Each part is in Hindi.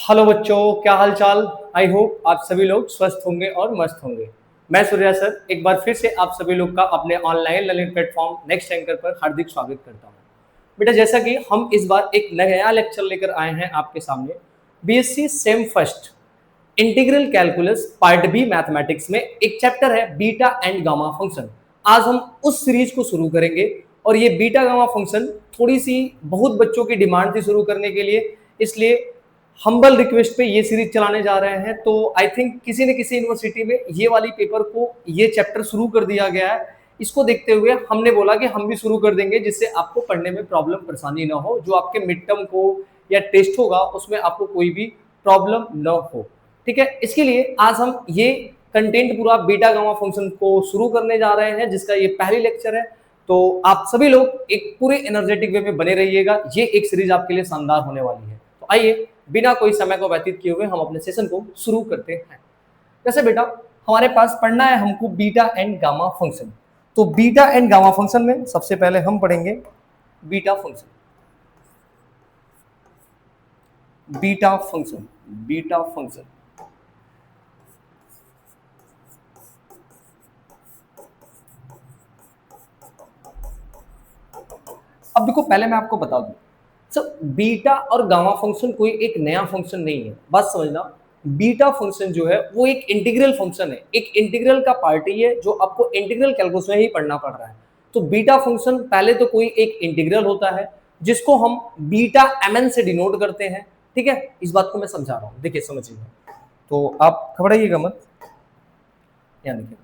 हेलो बच्चों, क्या हाल चाल। आई होप आप सभी लोग स्वस्थ होंगे और मस्त होंगे। मैं सूर्या सर एक बार फिर से आप सभी लोग का अपने online learning platform next anchor पर हार्दिक स्वागत करता हूं। बेटा, जैसा कि हम इस बार एक नया लेक्चर लेकर आए हैं आपके सामने, BSc sem first integral calculus part B mathematics में एक चैप्टर है बीटा एंड गामा फंक्शन। आज हम उस सीरीज को शुरू करेंगे और ये बीटा गामा फंक्शन थोड़ी सी बहुत बच्चों की डिमांड थी शुरू करने के लिए, इसलिए हम्बल रिक्वेस्ट पे ये सीरीज चलाने जा रहे हैं। तो आई थिंक किसी न किसी यूनिवर्सिटी में ये वाली पेपर को ये चैप्टर शुरू कर दिया गया है। इसको देखते हुए हमने बोला कि हम भी शुरू कर देंगे, जिससे आपको पढ़ने में प्रॉब्लम परेशानी ना हो, जो आपके मिड टर्म को या टेस्ट होगा उसमें आपको कोई भी प्रॉब्लम न हो। ठीक है, इसके लिए आज हम ये कंटेंट पूरा बीटा गामा फंक्शन को शुरू करने जा रहे हैं, जिसका ये पहली लेक्चर है। तो आप सभी लोग एक पूरे एनर्जेटिक वे में बने रहिएगा, ये एक सीरीज आपके लिए शानदार होने वाली है। तो आइए बिना कोई समय को व्यतीत किए हुए हम अपने सेशन को शुरू करते हैं। जैसे बेटा हमारे पास पढ़ना है हमको बीटा एंड गामा फंक्शन। तो बीटा एंड गामा फंक्शन में सबसे पहले हम पढ़ेंगे beta function. Beta function, beta function. अब देखो, पहले मैं आपको बता दूं, सर बीटा और गामा फंक्शन कोई एक नया फंक्शन नहीं है, बात समझना। बीटा फंक्शन जो है वो एक इंटीग्रल फंक्शन है, एक इंटीग्रल का पार्ट ही है जो आपको इंटीग्रल कैलकुलस में ही पढ़ना पड़ रहा है। तो बीटा फंक्शन पहले तो कोई एक इंटीग्रल होता है जिसको हम बीटा mn से डिनोट करते हैं। ठीक है, इस बात को मैं समझा रहा हूं, देखिए समझिए। तो आप घबराइएगा मत, यहाँ देखिए।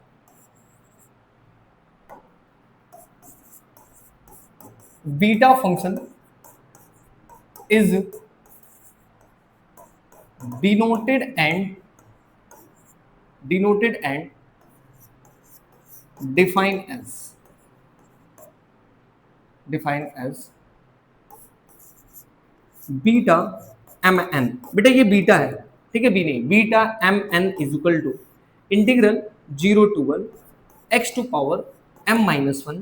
Beta function is denoted and defined as beta mn। बेटा ये बीटा है, ठीक है, बी नहीं, beta mn is equal to integral 0 to 1 x to power m minus 1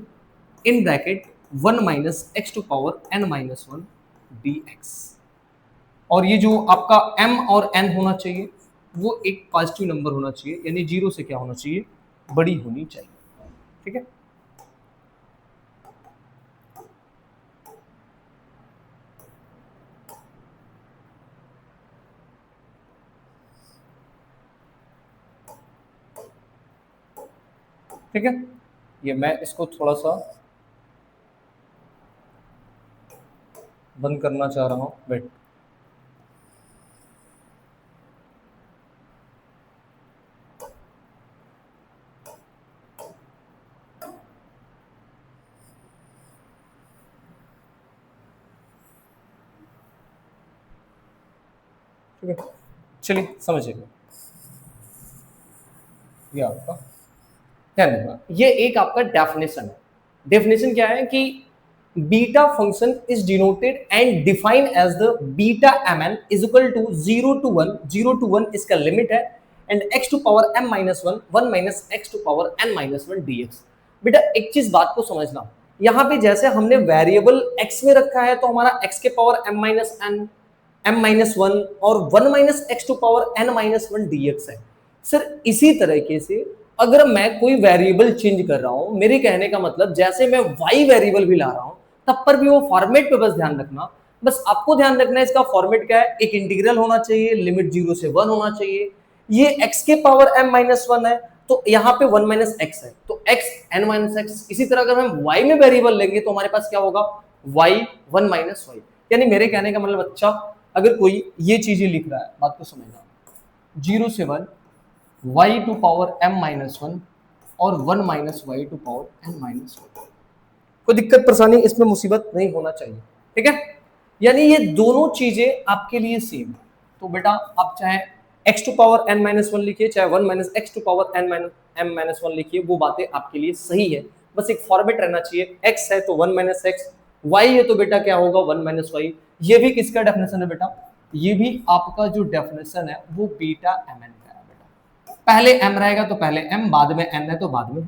in bracket 1 minus x to power n minus 1 dx। और ये जो आपका m और n होना चाहिए वो एक पॉजिटिव नंबर होना चाहिए, यानी 0 से क्या होना चाहिए, बड़ी होनी चाहिए। ठीक है, ठीक है, ये मैं इसको थोड़ा सा बंद करना चाह रहा हूं, वेट। ठीक है, चलिए समझिएगा। ये आपका ध्यान रखना, ये एक आपका डेफिनेशन है। डेफिनेशन क्या है कि beta function is denoted and defined as the beta mn is equal to 0 to 1, 0 to 1 इसका लिमिट है, and x to power m minus 1, 1 minus x to power n minus 1 dx। बेटा एक चीज बात को समझना, यहाँ पे जैसे हमने वेरिएबल x में रखा है तो हमारा x के power m minus n, m minus 1 और 1 minus x to power n minus 1 dx है। सर इसी तरीके से अगर मैं कोई वेरिएबल चेंज कर रहा हूं, मेरे कहने का मतलब जैसे मैं y वेरिएबल भी ला रहा हूं तब पर भी वो फॉर्मेट पे बस ध्यान रखना। बस आपको ध्यान रखना है इसका फॉर्मेट क्या है, एक इंटीग्रल होना चाहिए, लिमिट 0 से 1 होना चाहिए। ये x के पावर m माइनस 1 है तो यहाँ पे 1 माइनस x है, तो x n माइनस x। इसी तरह अगर हम y में वेरिएबल लेंगे तो हमारे पास क्या होगा, y 1 माइनस y। यानी मेरे कहने का मतलब अच्छा, अगर कोई ये चीजें लिख रहा है, बात को समझना, 0 से 1 y to power m minus 1 और 1 minus y to power n minus 1, कोई दिक्कत परेशानी इसमें मुसीबत नहीं होना चाहिए। ठीक है, यानी ये दोनों चीजें आपके लिए सेम। तो बेटा आप चाहे x to power n minus 1 लिखिए, चाहे 1 minus x to power n minus 1 लिखिए, वो बातें आपके लिए सही है। बस एक फॉर्मेट रहना चाहिए, x है तो 1 माइनस x, y है तो बेटा क्या होगा 1 माइनस y। ये भी किसका डेफिनेशन है बेटा, ये भी आपका जो डेफिनेशन है वो बीटा mn का है। बेटा पहले m रहेगा तो पहले m, बाद में n है तो बाद में n।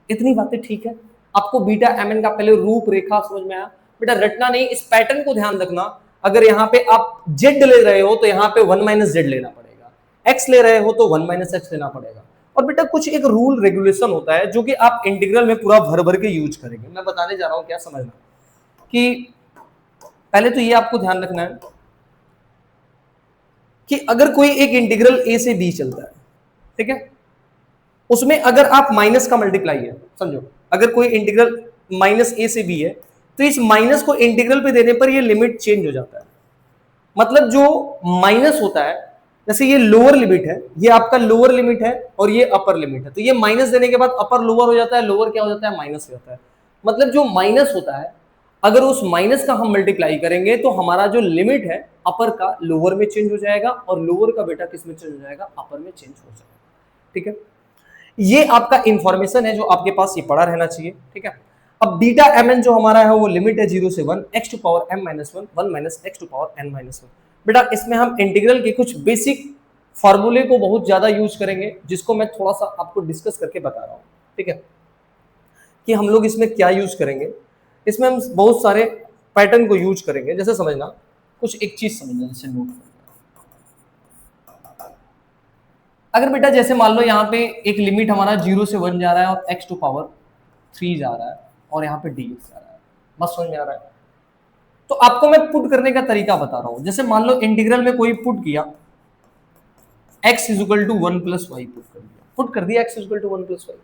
इतनी बातें ठीक है। आपको बीटा mn का पहले रूप रेखा समझ में आया, बेटा रटना नहीं, इस पैटर्न को ध्यान रखना। अगर यहाँ पे आप z ले रहे हो तो यहाँ पे 1 माइनस जेड लेना पड़ेगा, x ले रहे हो तो 1 माइनस एक्स लेना पड़ेगा। और बेटा कुछ एक रूल रेगुलेशन होता है जो कि आप इंटीग्रल में पूरा भर भर के यूज करेंगे। मैं बताने जा रहा हूं, क्या समझना कि पहले तो ये आपको ध्यान रखना है कि अगर कोई एक इंटीग्रल a से b चलता है, ठीक है, उसमें अगर आप माइनस का मल्टीप्लाई है, समझो अगर कोई इंटीग्रल माइनस a से b है तो इस माइनस को इंटीग्रल पे देने पर ये लिमिट चेंज हो जाता है। मतलब जो माइनस होता है, जैसे ये लोअर लिमिट है, ये आपका लोअर लिमिट है और ये अपर लिमिट है, तो ये माइनस देने के बाद अपर लोअर हो जाता है, लोअर क्या हो जाता है, माइनस हो जाता है। मतलब जो माइनस होता है अगर उस माइनस का हम मल्टीप्लाई करेंगे तो हमारा जो लिमिट है अपर का लोअर में चेंज हो जाएगा और लोअर का बेटा किस में चेंज हो जाएगा, अपर में चेंज हो जाएगा। ठीक है, ये आपका इंफॉर्मेशन है जो आपके पास ये पड़ा रहना चाहिए। ठीक है, अब बीटा एम एन जो हमारा है वो लिमिट है 0 से 1 x to power m minus 1 1 minus x to power n minus 1। बेटा इसमें हम इंटीग्रल के कुछ बेसिक फॉर्मूले को बहुत ज्यादा यूज करेंगे जिसको मैं थोड़ा सा आपको डिस्कस करके बता रहा हूं। ठीक है, कि हम लोग इसमें क्या यूज करेंगे। इसमें हम बहुत सारे पैटर्न को यूज करेंगे। जैसे समझना, कुछ एक चीज समझना, जैसे नोट करना। अगर बेटा जैसे मान लो यहाँ पे एक लिमिट हमारा 0 से 1 जा रहा है और x टू पावर 3 जा रहा है और यहाँ पे dx जा रहा है, बस समझ में आ रहा है। तो आपको मैं पुट करने का तरीका बता रहा हूं। जैसे मान लो इंटीग्रल में कोई पुट किया x is equal to 1 plus y, put कर दिया x is equal to 1 plus y.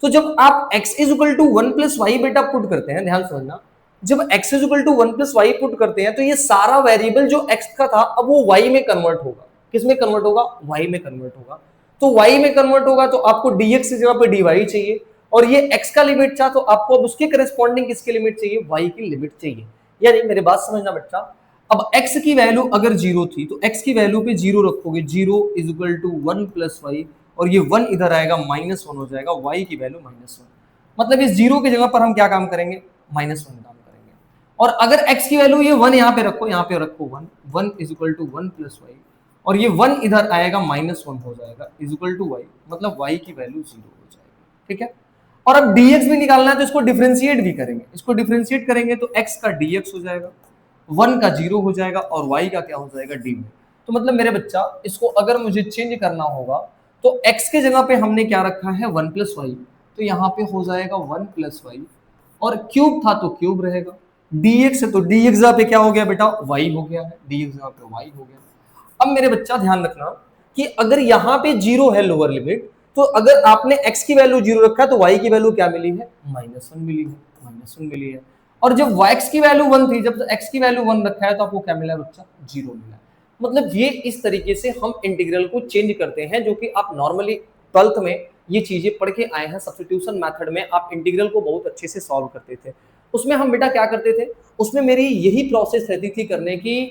तो जब आप x is equal to 1 plus y बेटा पुट करते हैं, ध्यान समझना, जब x is equal to 1 plus y put करते हैं तो ये सारा वेरिएबल जो x का था अब वो y में कन्वर्ट होगा। किस में कन्वर्ट होगा, y में कन्वर्ट होगा। तो y में कन्वर्ट होगा तो आपको dx की जगह पे dy चाहिए, और ये x का लिमिट था तो आपको अब उसके करस्पॉन्डिंग किसकी लिमिट चाहिए, y की लिमिट चाहिए। यानी मेरी बात समझना बच्चा, अब x की वैल्यू अगर 0 थी तो x की वैल्यू पे 0 रखोगे, 0 is equal to 1 plus y, और ये 1 इधर आएगा -1 हो जाएगा, y की वैल्यू -1। मतलब इस 0 की जगह पर हम क्या काम करेंगे, -1 काम करेंगे। और अगर x की वैल्यू ये 1 यहाँ पे रखो, यहाँ पे रखो 1, 1 is equal to 1 plus y, और ये 1 इधर आएगा -1 हो जाएगा इज इक्वल टू वाई, मतलब y की वैल्यू 0 हो जाएगी। ठीक है, और अब dx भी निकालना है तो इसको डिफरेंशिएट भी करेंगे। इसको डिफरेंशिएट करेंगे तो x का dx हो जाएगा, 1 का 0 हो जाएगा और y का क्या हो जाएगा, dy। तो मतलब मेरे बच्चा इसको अगर मुझे चेंज करना होगा तो x के जगह पे हमने क्या रखा है 1 प्लस वाई, तो यहाँ पे हो जाएगा 1 प्लस वाई, और क्यूब था तो क्यूब रहेगा, dx है तो dx जगह पे क्या हो गया बेटा, y हो गया है, dx जगह पे y हो गया। अब मेरे बच्चा ध्यान रखना कि अगर यहाँ पे 0 है लोअर लिमिट, तो अगर आपने x की वैल्यू 0 रखा तो y की वैल्यू क्या मिली है, -1 मिली है, -1 मिली है। और जब x की वैल्यू 1 थी, जब x की वैल्यू 1 रखा है तो आपको क्या मिला बच्चा, 0 मिला। मतलब ये इस तरीके से हम इंटीग्रल को चेंज करते हैं, जो कि आप नॉर्मली 12th में ये चीजें पढ़ के आए हैं। सब्स्टिट्यूशन मेथड में आप इंटीग्रल को बहुत अच्छे से सॉल्व करते थे। उसमें हम बेटा क्या करते थे, उसमें मेरी यही प्रोसेस रहती थी करने की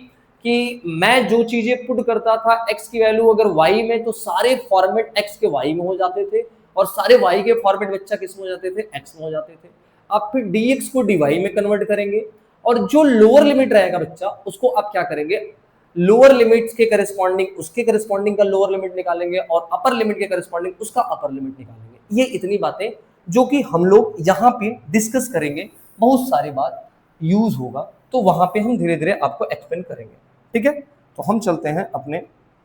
कि मैं जो चीजें पुट करता था x की वैल्यू अगर y में, तो सारे फॉर्मेट x के y में हो जाते थे, और सारे y के फॉर्मेट बच्चा किस में हो जाते थे, x में हो जाते थे। आप फिर dx को dy में कन्वर्ट करेंगे, और जो लोअर लिमिट रहेगा बच्चा उसको आप क्या करेंगे, लोअर लिमिट के करस्पॉन्डिंग उसके करस्पॉन्डिंग का लोअर लिमिट निकालेंगे, और अपर लिमिट के करस्पॉन्डिंग उसका अपर लिमिट निकालेंगे। ये इतनी बातें जो कि हम लोग यहाँ पे डिस्कस करेंगे, बहुत सारी बात यूज होगा, तो वहां पे हम धीरे धीरे आपको एक्सप्लेन करेंगे। ठीक है, तो हम चलते हैं अपने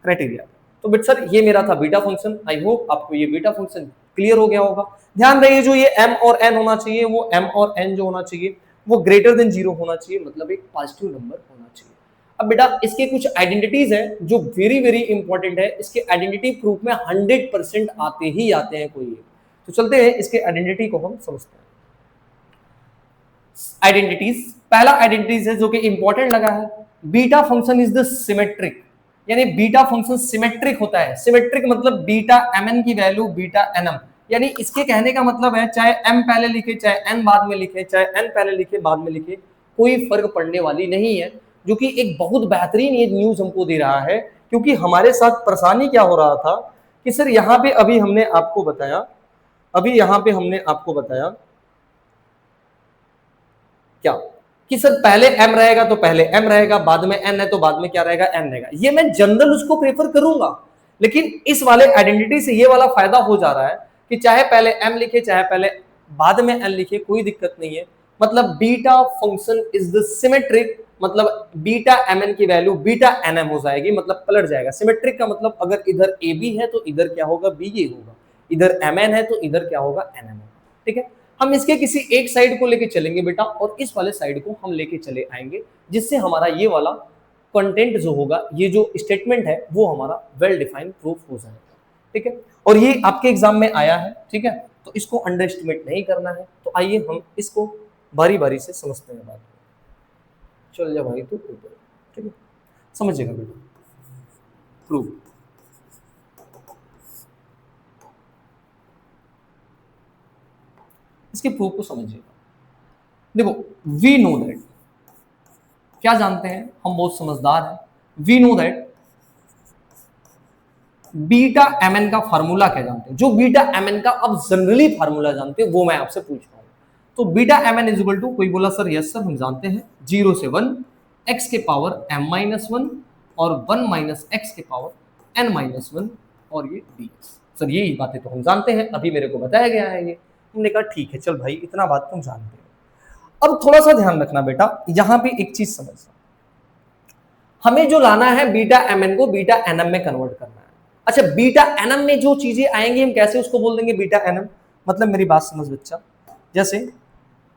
क्राइटेरिया। तो बट सर ये मेरा था बीटा फंक्शन, आई होप आपको ये बीटा फंक्शन क्लियर हो गया होगा। ध्यान रहिए जो ये m और n होना चाहिए, वो m और n जो होना चाहिए वो ग्रेटर देन 0 होना चाहिए, मतलब एक पॉजिटिव नंबर होना चाहिए। अब बेटा इसके कुछ आइडेंटिटीज हैं जो वेरी वेरी इंपॉर्टेंट है। इसके आइडेंटिटी प्रूफ में 100% आते ही आते हैं कोई। तो चलते हैं इसके आइडेंटिटी को हम समझते हैं। आइडेंटिटीज, पहला आइडेंटिटीज है जो कि इंपॉर्टेंट लगा है, beta function is the symmetric, यानी बीटा फंक्शन सिमेट्रिक होता है। सिमेट्रिक मतलब बीटा mn की वैल्यू बीटा nm, यानी इसके कहने का मतलब है चाहे m पहले लिखे, चाहे n बाद में लिखे, चाहे n पहले लिखे बाद में लिखे, कोई फर्क पड़ने वाली नहीं है। जो कि एक बहुत बेहतरीन ये न्यूज हमको दे रहा है, क्योंकि हमारे साथ परेशानी क्या हो रहा था कि सर यहाँ पे अभी हमने आपको बताया, अभी यहाँ पे हमने आपको बताया क्या कि सर पहले m रहेगा तो पहले m रहेगा, बाद में n है तो बाद में क्या रहेगा, n रहेगा। ये मैं जनरल उसको प्रेफर करूंगा, लेकिन इस वाले आइडेंटिटी से ये वाला फायदा हो जा रहा है कि चाहे पहले m लिखे चाहे पहले बाद में n लिखे, कोई दिक्कत नहीं है। मतलब beta function is the symmetric मतलब बीटा एम एन की वैल्यू बीटा एन एम हो जाएगी, मतलब पलट जाएगा। सिमेट्रिक का मतलब अगर इधर ए बी है तो इधर क्या होगा, बी ए होगा, इधर एम एन है तो इधर क्या होगा, एन एम होगा। ठीक है, हम इसके किसी एक साइड को लेके चलेंगे बेटा, और इस वाले साइड को हम लेके चले आएंगे, जिससे हमारा ये वाला कंटेंट जो होगा, ये जो स्टेटमेंट है वो हमारा वेल डिफाइंड प्रूफ हो जाएगा। ठीक है, और ये आपके एग्जाम में आया है। ठीक है, तो इसको अंडर एस्टिमेट नहीं करना है। तो आइए हम इसको बारी बारी से समझते हैं बात। चल जा भाई तू ऊपर। ठीक है, समझिएगा बेटा। प्रूफ, इसके प्रूफ को समझिएगा। देखो, वी नो दैट, क्या जानते हैं हम, बहुत समझदार हैं। We know that beta M n का फार्मूला क्या जानते हैं, जो बीटा एम एन का अब जनरली फार्मूला जानते हैं वो मैं आपसे पूछ रहा हूं। तो beta M N is equal to, कोई बोला सर यस सर हम जानते हैं, 0 से 1 एक्स के पावर एम माइनस 1 और 1 माइनस एक्स के पावर एन माइनस 1 और ये dx। सर यही बातें तो हम जानते हैं, अभी मेरे को बताया गया है ये। हमने कहा ठीक है चल भाई, इतना बात तुम जानते हो। अब थोड़ा सा ध्यान रखना बेटा, यहां पे एक चीज समझना, हमें जो लाना है बीटा एम एन को बीटा एन एम में कन्वर्ट करना है। अच्छा, बीटा एन एम में जो चीजें आएंगी हम कैसे उसको बोल देंगे बीटा एन एम, मतलब मेरी बात समझ बच्चा, जैसे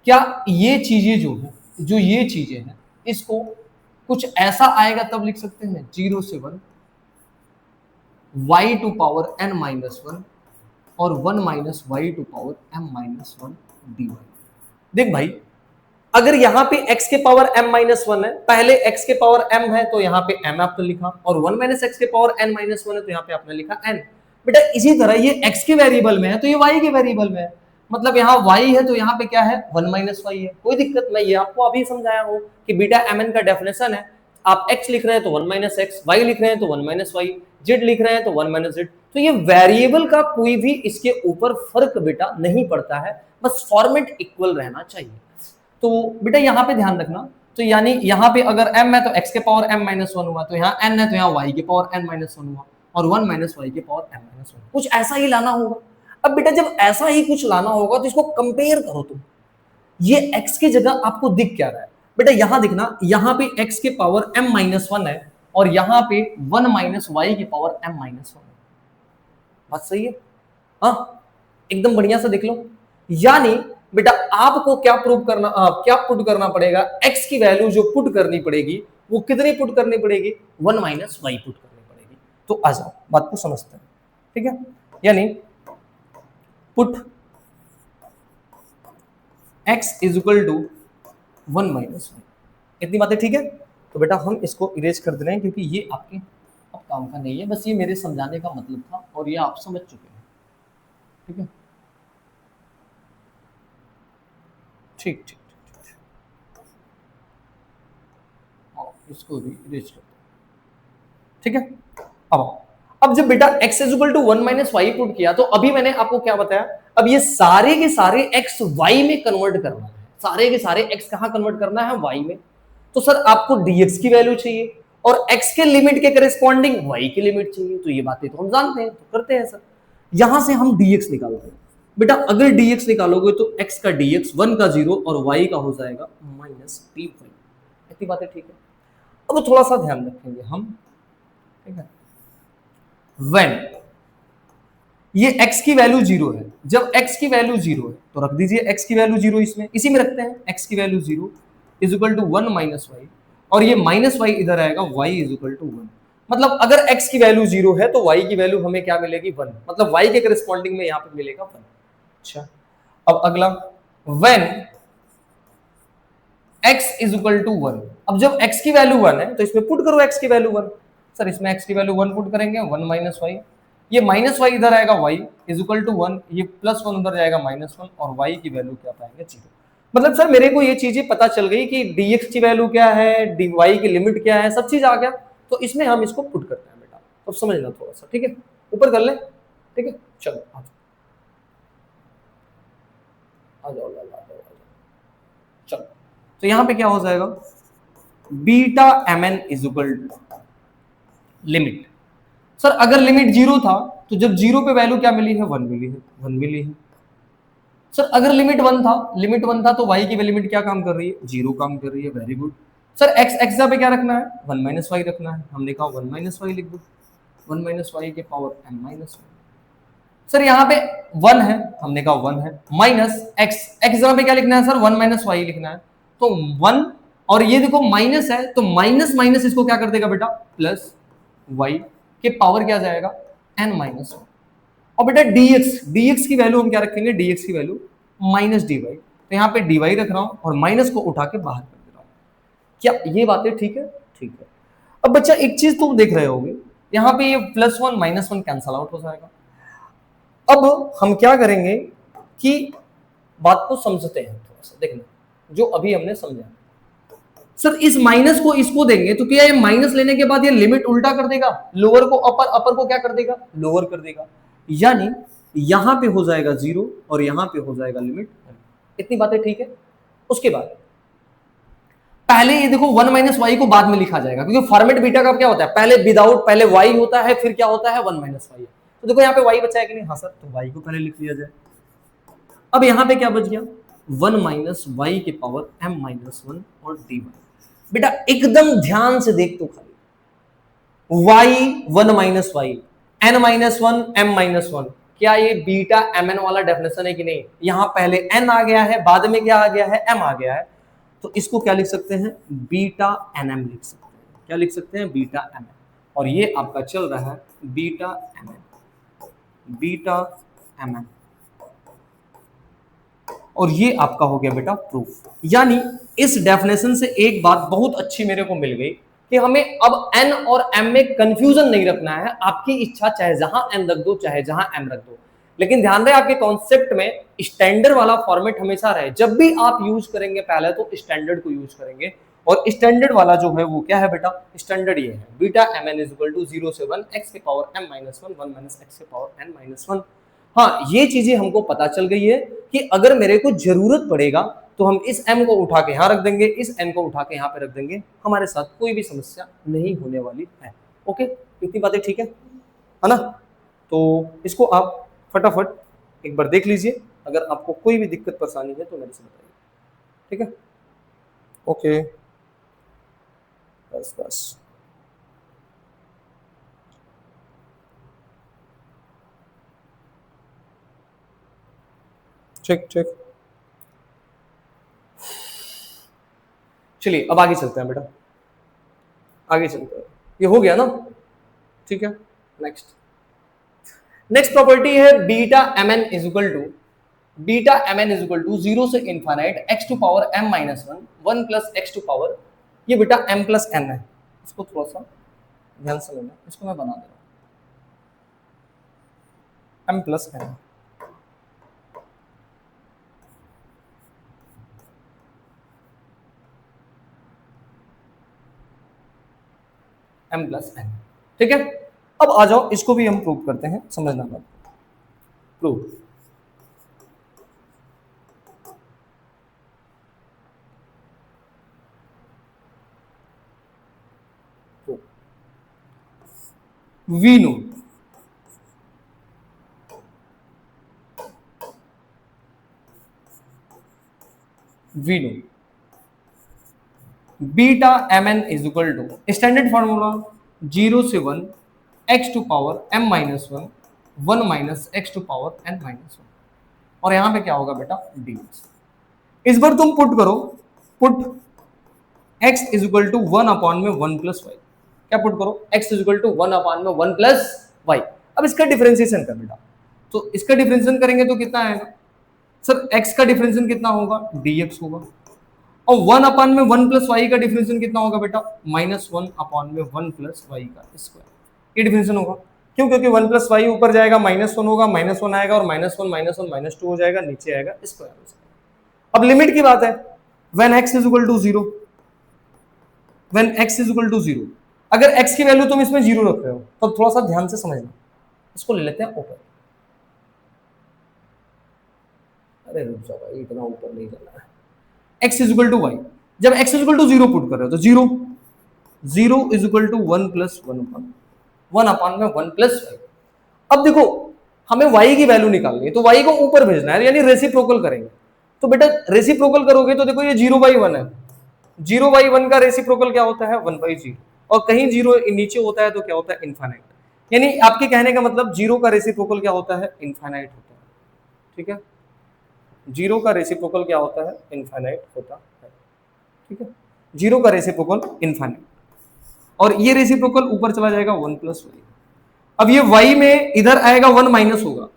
क्या ये चीजें जो है, जो ये चीजें हैं, इसको कुछ ऐसा आएगा तब लिख सकते हैं 0 से 1 y to power n minus 1 और 1 minus y to power m minus 1 dy। देख भाई, अगर यहाँ पे x के पावर m माइनस 1 है, पहले x के पावर m है तो यहाँ पे m आपने लिखा, और 1 माइनस x के पावर n माइनस 1 है तो यहाँ पे आपने लिखा n। बेटा इसी तरह ये x के वेरिएबल में है तो ये y के वेरिएबल में है, मतलब यहाँ y है तो यहाँ पे क्या है 1 माइनस वाई है। कोई दिक्कत नहीं, ये आपको अभी समझाया हूँ कि बीटा mn का डेफिनेशन है, आप x लिख रहे हैं तो 1 माइनस एक्स, y लिख रहे हैं तो 1 माइनस वाई, z लिख रहे हैं तो 1 माइनस z। तो ये वेरिएबल का कोई भी इसके ऊपर फर्क बेटा नहीं पड़ता है, बस फॉर्मेट इक्वल रहना चाहिए। तो बेटा यहाँ पे ध्यान रखना, तो यानी यहाँ पे अगर m है तो x के पावर m माइनस 1 हुआ, तो यहाँ n है तो यहाँ y के पावर n माइनस 1 हुआ, और 1 माइनस वाई के पावर m माइनस 1, कुछ ऐसा ही लाना होगा। अब बेटा जब ऐसा ही कुछ लाना होगा तो इसको कंपेयर करो तुम, ये x की जगह आपको दिख क्या रहा है बेटा, यहां दिखना, यहाँ पे x के पावर m माइनस 1 है और यहाँ पे 1 माइनस वाई की पावर m माइनस 1 है। बात सही है? हाँ, एकदम बढ़िया से देख लो। यानी बेटा आपको क्या प्रूव करना, क्या पुट करना पड़ेगा, x की वैल्यू जो पुट करनी पड़ेगी वो कितनी पुट करनी पड़ेगी, 1 माइनस वाई पुट करनी पड़ेगी। तो आ जाओ बात को समझते हैं। ठीक है, यानी put x is equal to 1 minus y, इतनी बातें ठीक है। तो बेटा हम इसको इरेज कर दे रहे हैं क्योंकि ये आपके अब काम का नहीं है, बस ये मेरे समझाने का मतलब था और ये आप समझ चुके हैं। ठीक है, ठीक ठीक ठीक, इसको भी इरेज कर दो। ठीक है, अब जब बेटा x is equal to 1 minus y put किया तो अभी मैंने आपको क्या बताया, अब ये सारे के सारे x y में कन्वर्ट करना है, सारे के सारे x कहां कन्वर्ट करना है, y में। तो सर आपको dx की वैल्यू चाहिए और x के लिमिट के करेस्पॉन्डिंग y की लिमिट चाहिए, तो ये बातें तो हम जानते हैं, तो करते हैं सर। यहां से हम dx निकालते हैं बेटा, अगर dx निकालोगे तो x का dx 1 का 0 और y का हो जाएगा माइनस dy। इतनी बातें ठीक है। अब थोड़ा सा ध्यान रखेंगे हम, ठीक है, when ये x की वैल्यू 0 है, जब x की वैल्यू 0 है तो रख दीजिए x की वैल्यू 0, इसमें इसी में रखते हैं, x की value 0 is equal to 1 minus y, और ये माइनस वाई इधर आएगा, y इज इक्वल टू 1। मतलब अगर x की वैल्यू 0 है तो y की वैल्यू हमें क्या मिलेगी, 1, मतलब y के करस्पॉन्डिंग में यहाँ पे मिलेगा 1। अच्छा, अब अगला when x is equal to 1, अब जब x की वैल्यू 1 है तो इसमें पुट करो x की वैल्यू 1, सर इसमें x की वैल्यू 1 पुट करेंगे, 1 माइनस वाई, ये माइनस वाई इधर आएगा, y इज इक्वल टू 1, ये प्लस 1 उधर जाएगा माइनस 1, और y की वैल्यू क्या पाएंगे, 0। मतलब सर मेरे को ये चीजें पता चल गई कि dx की वैल्यू क्या है, dy की लिमिट क्या है, सब चीज आ गया। तो इसमें हम इसको पुट करते हैं बेटा, तो समझना थोड़ा सा, ठीक है, ऊपर कर ले। ठीक है, चलो आ जाओ, चलो। तो यहां पे क्या हो जाएगा, beta mn is equal to limit, sir अगर लिमिट 0 था तो जब 0 पे वैल्यू क्या मिली है, 1 मिली है, 1 मिली है। सर अगर लिमिट 1 था, लिमिट 1 था तो y की लिमिट क्या काम कर रही है, 0 काम कर रही है, very good. Sir x x पे क्या रखना है, 1 माइनस वाई रखना है, हमने कहा 1 माइनस वाई लिख दो, 1 माइनस वाई के power m minus y. Sir यहाँ पे 1 है, हमने कहा 1 है, माइनस एक्स एक्स पे क्या लिखना है सर, 1 माइनस वाई लिखना है, तो 1 और ये देखो माइनस है तो माइनस माइनस इसको क्या कर देगा बेटा, प्लस वाई के पावर क्या जाएगा, n माइनस वन। और बेटा dx की वैल्यू हम क्या रखेंगे, dx की वैल्यू माइनस dy, तो यहाँ पे dy रख रहा हूं और माइनस को उठा के बाहर कर दे रहा हूं। क्या ये बातें ठीक है, ठीक है। अब बच्चा एक चीज तुम देख रहे होगे, यहाँ पे ये +1 -1 कैंसल आउट हो जाएगा। अब हम क्या करेंगे कि बात को समझते हैं थोड़ा सा, देखना जो अभी हमने समझा। सर इस माइनस को इसको देंगे तो क्या ये माइनस लेने के बाद ये लिमिट उल्टा कर देगा, लोअर को अपर, अपर को क्या कर देगा, लोअर कर देगा, यानी यहां पे हो जाएगा 0 और यहां पे हो जाएगा लिमिट। इतनी बातें ठीक है। उसके बाद पहले ये देखो 1 माइनस वाई को बाद में लिखा जाएगा, क्योंकि फॉर्मेट बीटा का क्या होता है, पहले विदाउट, पहले वाई होता है, फिर क्या होता है 1 माइनस वाई। तो देखो यहाँ पे वाई बचा है कि नहीं, हाँ सर, तो वाई को पहले लिख लिया जाए। अब यहाँ पे क्या बच गया, 1 माइनस वाई के पावर m माइनस 1 और dy। बेटा एकदम ध्यान से देख तो खाली, y 1 minus y, n minus 1 m minus 1, क्या ये बीटा mn वाला डेफिनेशन है कि नहीं। यहां पहले n आ गया है, बाद में क्या आ गया है, m आ गया है, तो इसको क्या लिख सकते हैं, बीटा nm लिख सकते हैं। क्या लिख सकते हैं, बीटा nm, और ये आपका चल रहा है बीटा mm, और ये आपका हो गया बेटा प्रूफ। यानी इस डेफिनेशन से एक बात बहुत अच्छी मेरे को मिल गई कि हमें अब n और m में कंफ्यूजन नहीं रखना है। आपकी इच्छा चाहे जहां n रख दो, चाहे जहां m रख दो, लेकिन ध्यान रहे आपके कॉन्सेप्ट में स्टैंडर्ड वाला फॉर्मेट हमेशा रहे। जब भी आप यूज करेंगे पहले तो स्टैंडर्ड को यूज करेंगे, और स्टैंडर्ड वाला जो है वो क्या है बेटा, स्टैंडर्ड ये है beta mn is equal to 0 से 1 x के power m minus 1 1 minus x के पावर n माइनस 1। हाँ, ये चीजें हमको पता चल गई है कि अगर मेरे को जरूरत पड़ेगा तो हम इस m को उठा के यहाँ रख देंगे, इस n को उठा के यहाँ पे रख देंगे, हमारे साथ कोई भी समस्या नहीं होने वाली है। ओके, इतनी बातें ठीक है ना। तो इसको आप फटाफट एक बार देख लीजिए, अगर आपको कोई भी दिक्कत परेशानी है तो मेरे से बताइए, ठीक है। ओके, बस बस ठीक ठीक। चलिए अब आगे चलते हैं बेटा, आगे चलते हैं, ये हो गया ना, ठीक है। नेक्स्ट प्रॉपर्टी है beta mn is equal to, beta mn is equal to 0 से infinite x to power m minus 1 1 plus x to power, ये बेटा m प्लस n है, इसको थोड़ा सा ध्यान से लेना, इसको मैं बना दे रहा हूं m plus n, m plus n, ठीक है। अब आ जाओ, इसको भी हम प्रूव करते हैं, समझना बात, prove. We know beta mn is equal to standard formula 0 से 1 x to power m minus 1 1 minus x to power n minus 1, और यहां पे क्या होगा बेटा dx। इस बार तुम पुट करो, put x is equal to 1 upon में 1 प्लस वाई, क्या पुट करो, x is equal to 1 upon में 1 प्लस वाई। अब इसका डिफरेंशिएशन कर बेटा, तो इसका डिफरेंशिएशन करेंगे तो कितना आएगा सर, x का डिफरेंशिएशन कितना होगा, dx होगा, और 1 अपॉन में 1 प्लस वाई का डिफरेंशिएशन कितना होगा बेटा, माइनस 1 अपॉन में 1 प्लस वाई का स्क्वायर, ये डिफरेंशिएशन होगा। क्यों, क्योंकि 1 प्लस वाई ऊपर जाएगा माइनस 1 होगा, माइनस 1 आएगा और माइनस 1 माइनस 2 हो जाएगा, नीचे आएगा स्क्वायर हो जाएगा। अब लिमिट की बात है, when x is equal to 0, when x is equal to 0, अगर x की वैल्यू तुम इसमें 0 रख रहे हो तो थोड़ा सा ध्यान से समझना, इसको ले लेते हैं ऊपर, अरे रुक जाओ भाई, इतना ऊपर नहीं जाना है। x is equal to y, जब x is equal to 0 put कर रहे हो तो 0 is equal to 1 plus 1 upon में 1 प्लस वाई। अब देखो हमें y की वैल्यू निकालनी है, तो y को ऊपर भेजना है, यानी रेसिप्रोकल करेंगे। तो बेटा रेसिप्रोकल करोगे तो देखो ये 0/1 है, 0/1 का रेसिप्रोकल क्या होता है 1/0, और कहीं 0 नीचे होता है तो क्या होता है इनफाइनाइट। यानी आपके कहने का मतलब 0 का रेसिप्रोकल क्या होता है इनफाइनाइट होता है। ठीक है, 0 का रेसिप्रोकल क्या होता है इनफाइनाइट होता है। ठीक है, 0 का रेसिप्रोकल इनफाइनाइट, और ये रेसिप्रोकल ऊपर चला जाएगा 1+y। अब ये y में इधर आएगा 1 माइनस होगा।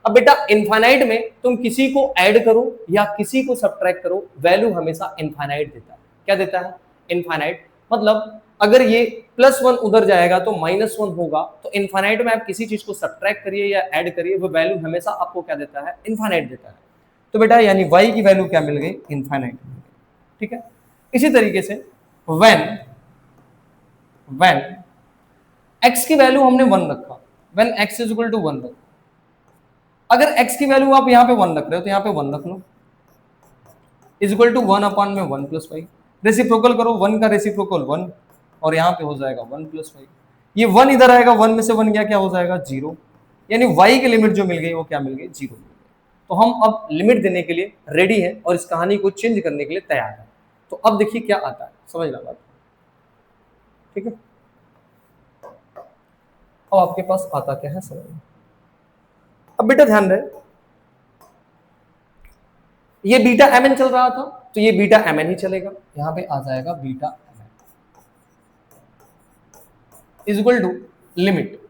अब बेटा इनफाइनाइट में तुम किसी को ऐड करो या किसी को सब्ट्रैक्ट करो, वैल्यू हमेशा इनफाइनाइट देता है। क्या देता है इनफाइनाइट, मतलब अगर ये +1 उधर जाएगा तो -1 होगा, तो इनफाइनाइट में आप किसी चीज को सब्ट्रैक्ट करिए या ऐड करिए, वो वैल्यू हमेशा आपको क्या देता है इनफाइनाइट देता है। तो बेटा यानी y की वैल्यू क्या मिल गई इनफाइनाइट। ठीक है, इसी तरीके से व्हेन x की वैल्यू हमने 1 रखा, when x is equal to 1 रखा, अगर x की वैल्यू आप यहाँ पे 1 रख रहे हो तो यहाँ पे 1 रख लो, is equal to 1/1 + y। Reciprocal करो, 1 का रेसिप्रोकल 1, और यहाँ पे हो जाएगा 1 + y। ये 1 इधर आएगा, 1 में से 1 गया, क्या हो जाएगा 0। यानी y की लिमिट जो मिल गई वो क्या मिल गई 0 मिल गई। तो हम अब लिमिट देने के लिए रेडी है और इस कहानी को चेंज करने के लिए तैयार है। तो अब देखिए क्या आता है, समझ लो बात। ठीक है, अब आपके पास आता क्या है समझ। अब बेटा ध्यान रहे, ये बीटा mn चल रहा था तो ये बीटा mn ही चलेगा, यहां पे आ जाएगा beta mn is equal to limit.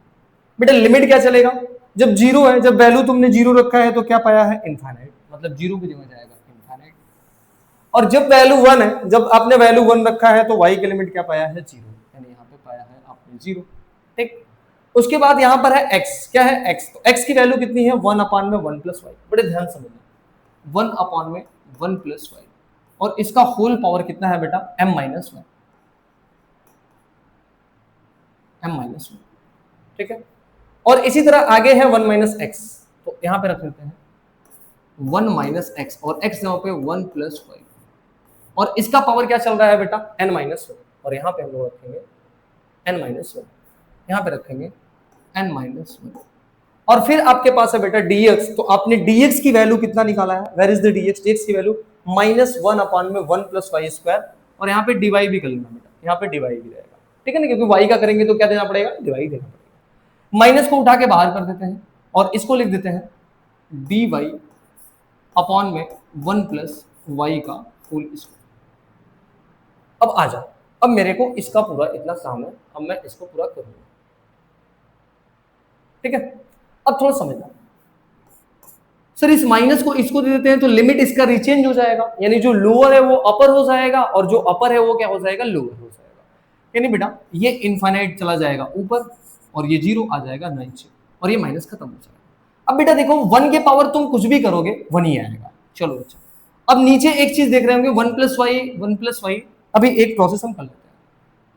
बेटा लिमिट क्या चलेगा, जब 0 है, जब वैल्यू तुमने 0 रखा है तो क्या पाया है इनफाइनाइट, मतलब 0 की जगह जाएगा इनफाइनाइट। और जब वैल्यू 1 है, जब आपने वैल्यू 1 रखा है तो y की लिमिट क्या पाया है 0, यानी यहाँ पे पाया है आपने 0। ठीक, उसके बाद यहां पर है x, क्या है x, तो x की वैल्यू कितनी है 1/1 + y। बड़े ध्यान समझना, 1/1 + y, और इसका होल पावर कितना है बेटा m-1, m-1। ठीक है, और इसी तरह आगे है 1 - x, तो यहां पे रख लेते हैं 1 - x, और x जगह पे 1 + y, और इसका पावर क्या चल रहा है बेटा n-1, और यहां पे हम लोग रखेंगे n-1, यहां पे रखेंगे n-1, और फिर आपके पास है बेटा dx। तो आपने dx की वैल्यू कितना निकाला है, where is the dx, dx की वैल्यू -1/1 + y², और यहाँ पे dy भी कर लेना बेटा, यहाँ पे dy भी रहेगा। ठीक है ना, क्योंकि y का करेंगे तो क्या देना पड़ेगा dy देना पड़ेगा। माइनस को उठा के बाहर कर देते हैं और इसको लिख देते हैं dy अपॉन में 1 + y का होल स्क्वायर। अब आ जाओ, अब मेरे को इसका पूरा इतना काम है, अब मैं इसको पूरा करूंगा। ठीक है, अब थोड़ा समझना सर, इस माइनस को इसको दे देते हैं तो लिमिट इसका रिचेंज हो जाएगा, यानी जो लोअर है वो अपर हो जाएगा और जो अपर है वो क्या हो जाएगा लोअर हो जाएगा। यानी बेटा ये इनफाइनाइट चला जाएगा ऊपर और ये 0 आ जाएगा नीचे और ये माइनस खत्म हो जाएगा। अब बेटा देखो 1 के पावर तुम कुछ भी करोगे 1 ही आएगा। चलो अच्छा, अब नीचे एक चीज देख रहे होंगे 1 + y। अभी एक प्रोसेस हम कर लेते हैं,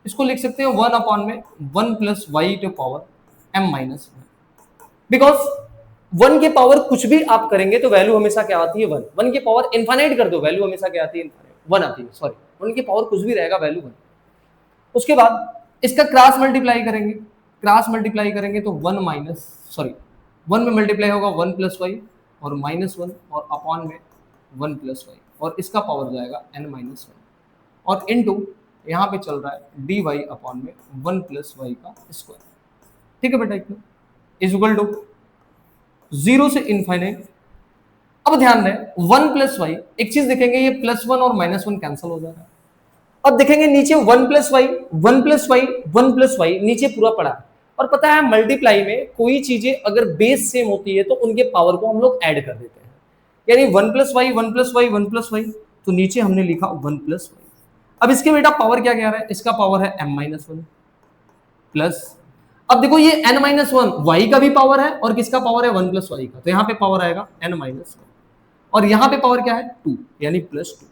इसको लिख सकते हैं 1/1 + y to power m-1, because 1 के पावर कुछ भी आप करेंगे तो वैल्यू हमेशा क्या आती है 1। 1 के पावर इनफाइनाइट कर दो, वैल्यू हमेशा क्या आती है 1 आती है, सॉरी 1 के पावर कुछ भी रहेगा वैल्यू 1। उसके बाद इसका क्रॉस मल्टीप्लाई करेंगे, क्रॉस मल्टीप्लाई करेंगे तो 1 में मल्टीप्लाई होगा 1 + y और -1 और अपॉन में 1 + y, और इसका पावर जाएगा n-1, और इनटू यहाँ पे चल रहा है dy अपॉन में 1 + y का स्क्वायर। ठीक है बेटा, इतना इज इक्वल टू 0 से इनफाइनाइट। अब ध्यान दें 1 + y, एक चीज देखेंगे ये +1 और -1 कैंसिल हो जाएगा। अब देखेंगे नीचे 1 + y 1 + y 1 + y नीचे पूरा पड़ा है, और पता है मल्टीप्लाई में कोई चीजें अगर बेस सेम होती है तो उनके पावर को हम लोग ऐड कर देते हैं, यानी 1 + y 1 + y 1 + y, तो नीचे हमने लिखा 1 + y। अब इसके बेटा पावर क्या कह रहा है, इसका पावर है m-1 प्लस, अब देखो ये n-1 y का भी पावर है और किसका पावर है 1 + y का, तो यहाँ पे पावर आएगा n-1, और यहाँ पे पावर क्या है 2, यानी +2।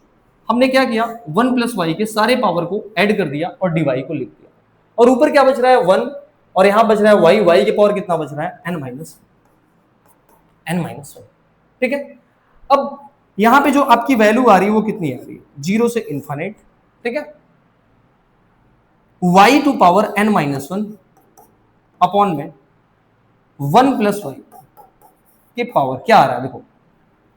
हमने क्या किया 1 + y के सारे पावर को ऐड कर दिया और dy को लिख दिया, और ऊपर क्या बच रहा है 1, और यहाँ बच रहा है y के पावर कितना बच रहा है n-1। ठीक है, अब यहाँ पे जो आपकी वैल्यू आ रही है वो कितनी आ रही है 0 से इनफाइनाइट। ठीक है, y to power n-1 upon में 1 + y के पावर क्या आ रहा है देखो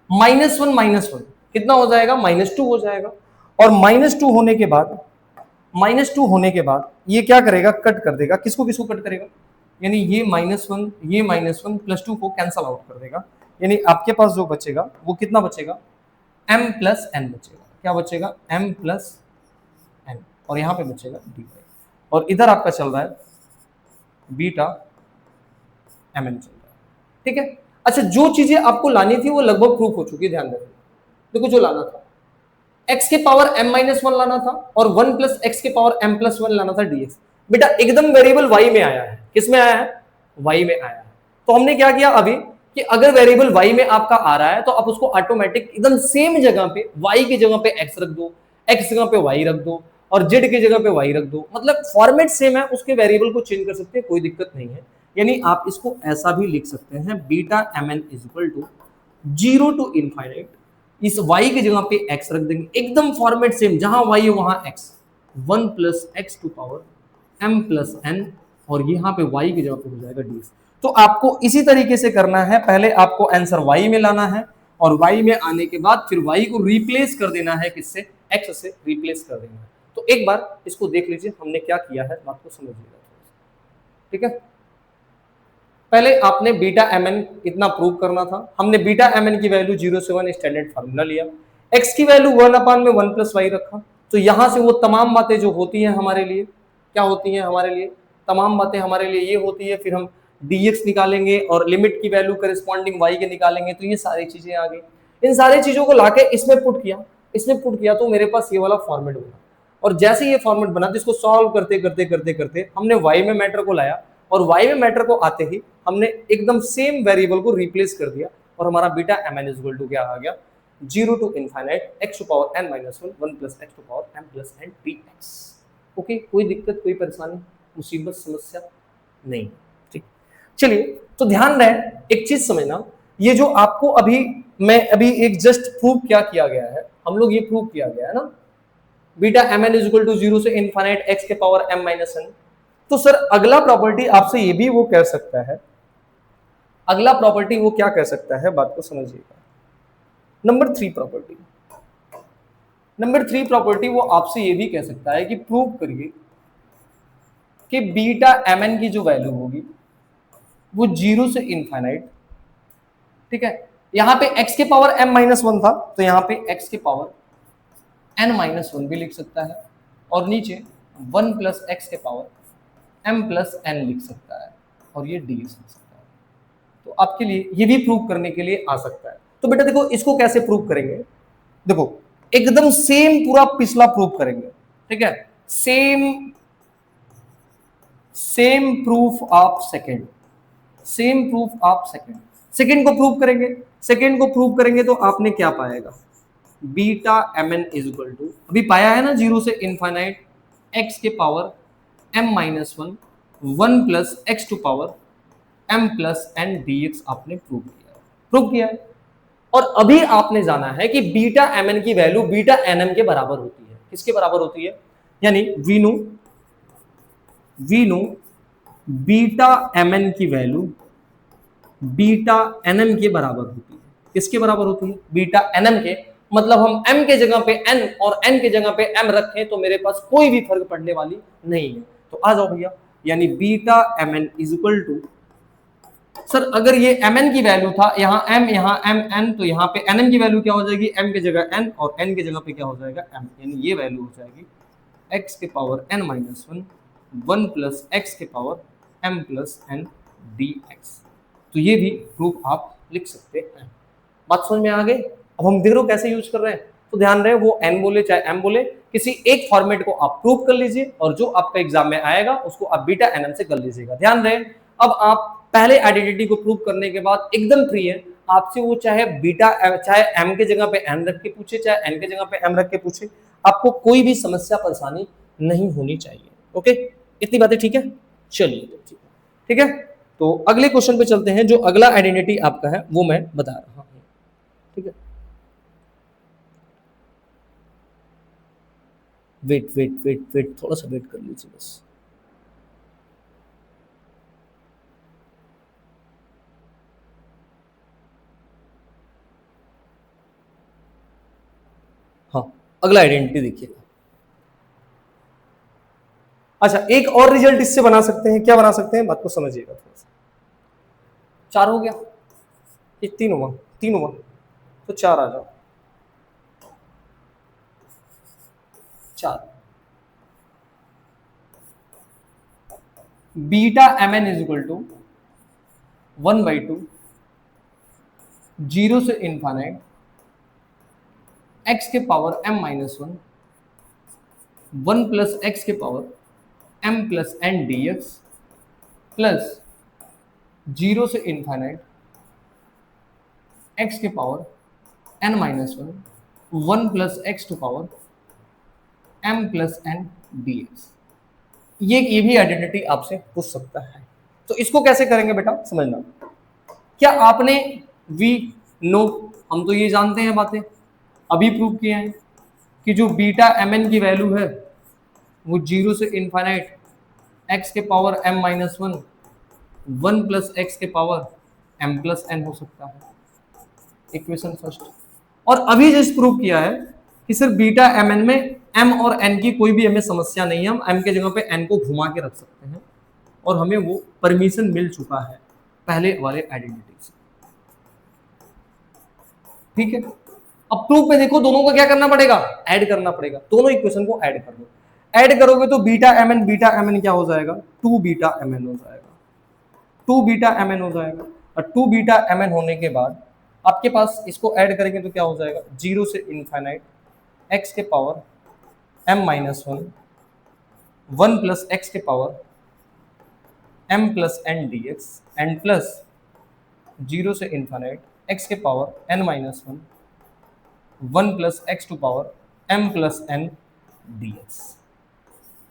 -1 - 1 कितना हो जाएगा -2 हो जाएगा, और -2 होने के बाद, -2 होने के बाद ये क्या करेगा, कट कर देगा, किसको किसको कट करेगा, यानी ये -1 ये -1 +2 को कैंसल आउट कर देगा, यानी आपके पास जो बचेगा वो कितना बचेगा, m+n बचेगा। क्या बचेगा, m+n, और यहां पे बचेगा dy, और इधर आपका चल रहा है बीटा mn चल रहा है। ठीक है, अच्छा जो चीजें आपको लानी थी वो लगभग प्रूफ हो चुकी है, ध्यान रखिए। देखो जो लाना था x के पावर m-1 लाना था और 1 + x के पावर m+1 लाना था dx। बेटा एकदम वेरिएबल y में आया है, किस में आया है, y में आया है। तो हमने क्या किया अभी कि अगर वेरिएबल y में आपका आ रहा है तो आप उसको ऑटोमेटिक एकदम सेम जगह पे y की जगह पे x रख दो, x जगह पे y रख दो और z की जगह पे y रख दो, मतलब फॉर्मेट सेम है, उसके वेरिएबल को चेंज कर सकते हैं, कोई दिक्कत नहीं है। यानी आप इसको ऐसा भी लिख सकते हैं, बीटा mn = 0 to ∞, इस y की जगह पे x रख देंगे, एकदम फॉर्मेट सेम, जहां y है वहां x, 1 + x⁴ m+n, और यहां पे y की जगह पे हो जाएगा dx। तो आपको इसी तरीके से करना है, पहले आपको आंसर y में लाना है और y में आने के बाद फिर y को रिप्लेस कर देना है, किससे, x से रिप्लेस कर देना है। तो एक बार इसको देख लीजिए हमने क्या किया है, बात को समझिएगा। ठीक है, पहले आपने बीटा mn इतना प्रूव करना था, हमने बीटा mn की वैल्यू 0 से 1 स्टैंडर्ड फार्मूला लिया, x की वैल्यू 1/1 + y रखा, तो यहां से वो तमाम बातें जो होती हैं हमारे लिए, क्या होती हैं हमारे लिए, तमाम बातें हमारे लिए ये होती है, फिर हम dx निकालेंगे और लिमिट की वैल्यू करस्पॉन्डिंग y के निकालेंगे, तो ये सारी चीजें आ गई। इन सारी चीजों को लाके इसमें पुट किया, इसमें पुट किया तो मेरे पास ये वाला फॉर्मेट बना, और जैसे ये फॉर्मेट बना तो इसको सॉल्व करते करते करते करते हमने y में मैटर को लाया, और y में मैटर को आते ही हमने एकदम सेम वेरिएबल को रिप्लेस कर दिया, और हमारा बीटा mn = क्या आ गया, 0 to ∞ x⁴n - 1 1 + x⁴m+n dx। Okay, कोई दिक्कत, कोई परेशानी, मुसीबत, समस्या नहीं। ठीक, चलिए, तो ध्यान रहे एक चीज समझना, ये जो आपको अभी मैं अभी एक जस्ट प्रूव क्या किया गया है, हम लोग ये प्रूव किया गया है ना, बीटा mn = 0 से ∞ x⁴m-n। तो सर अगला प्रॉपर्टी आपसे ये भी वो कह सकता है, अगला प्रॉपर्टी वो क्या कह सकता है, बात को समझिएगा। नंबर 3 प्रॉपर्टी, नंबर 3 प्रॉपर्टी वो आपसे ये भी कह सकता है कि प्रूव करिए कि बीटा mn की जो वैल्यू होगी वो 0 से ∞, ठीक है, यहां पे x के पावर m-1 था तो यहां पे x के पावर n-1 भी लिख सकता है, और नीचे 1 + x के पावर m+n लिख सकता है, और ये dx लिख सकता है। तो आपके लिए ये भी प्रूव करने के लिए आ सकता है। तो बेटा देखो इसको कैसे प्रूव करेंगे, देखो एकदम सेम पूरा पिछला प्रूव करेंगे, ठीक है, same same proof of second, same proof of second, second को प्रूव करेंगे, सेकंड को प्रूव करेंगे तो आपने क्या पाएगा, बीटा mn = अभी पाया है ना 0 से ∞ x के power m-1 1 + x⁴ m+n dx आपने प्रूव किया, प्रूव किया है। और अभी आपने जाना है कि बीटा mn की वैल्यू बीटा nm के बराबर होती है, किसके बराबर होती है, यानी वी नो बीटा mn की वैल्यू बीटा nm के बराबर होती है, किसके बराबर होती है, बीटा nm के, मतलब हम m के जगह पे n और n के जगह पे m रखें तो मेरे पास कोई भी फर्क पड़ने वाली नहीं है। तो आ जाओ भैया, यानी बीटा mn = सर अगर ये mn की वैल्यू था, यहाँ m यहाँ m n, तो यहाँ पे nm की वैल्यू क्या हो जाएगी, m की जगह n और n की जगह पे क्या हो जाएगा m, यानी ये वैल्यू हो जाएगी x के पावर n-1 1 + x के पावर m+n dx। तो ये भी प्रूफ आप लिख सकते हैं। बात समझ में आ गई। अब हम देख रहे हो कैसे यूज कर रहे हैं, तो ध्यान रहे वो n बोले चाहे m बोले, किसी एक फॉर्मेट को आप प्रूव कर लीजिए और जो आपका एग्जाम में आएगा उसको आप बीटा nm से कर लीजिएगा। ध्यान रहे अब आप पहले आइडेंटिटी को प्रूव करने के बाद एकदम फ्री है, आपसे वो चाहे बीटा चाहे m के जगह पे n रख के पूछे चाहे n के जगह पे m रख के पूछे, आपको कोई भी समस्या परेशानी नहीं होनी चाहिए। ओके, इतनी बातें ठीक है, चलिए ठीक है। तो अगले क्वेश्चन पे चलते हैं, जो अगला आइडेंटिटी आपका है वो मैं बता रहा हूं, ठीक है। वेट वेट वेट वेट, थोड़ा सा वेट कर लीजिए बस। हाँ, अगला आइडेंटिटी देखिएगा। अच्छा, एक और रिजल्ट इससे बना सकते हैं, क्या बना सकते हैं, बात को समझिएगा थोड़ा सा। 4 हो गया, ये 3 हुआ, 3 हुआ, तो 4 आ जाओ, 4 beta M N is equal to 1/2 0 से इनफाइनाइट x के power m minus 1 1 plus X के power m plus n dx plus 0 से इनफाइनाइट x के power n minus 1 1 plus X to power m plus n dx। ये भी आइडेंटिटी आपसे पूछ सकता है। तो इसको कैसे करेंगे बेटा, समझना। क्या आपने वी नो, हम तो ये जानते हैं बातें, अभी प्रूव किए हैं कि जो बीटा एम एन की वैल्यू है वो 0 से इनफाइनाइट x के power m minus 1 1 plus X के पावर m प्लस n हो सकता है, इक्वेशन फर्स्ट। और अभी जिस प्रूव किया है कि सिर्फ बीटा एम एन में m और n की कोई भी हमें समस्या नहीं है, हम m के जगह पे n को घुमा के रख सकते हैं, और हमें वो परमिशन मिल चुका है पहले वाले आइडेंटिटी से। ठीक है, अब प्रूफ में देखो दोनों को क्या करना पड़ेगा, ऐड करना पड़ेगा, दोनों इक्वेशन को ऐड कर दो। ऐड करोगे तो बीटा एम एन क्या हो जाएगा, 2 बीटा एम एन हो जाएगा, 2 बीटा एम एन हो जाएगा। और 2 बीटा एम एन होने के बाद आपके पास इसको ऐड करेंगे तो क्या हो जाएगा, 0 से इनफाइनाइट x के power m minus 1 1 plus X के power m plus n dx and plus 0 से इनफाइनाइट x के power n minus 1 1 plus X to power m plus n dx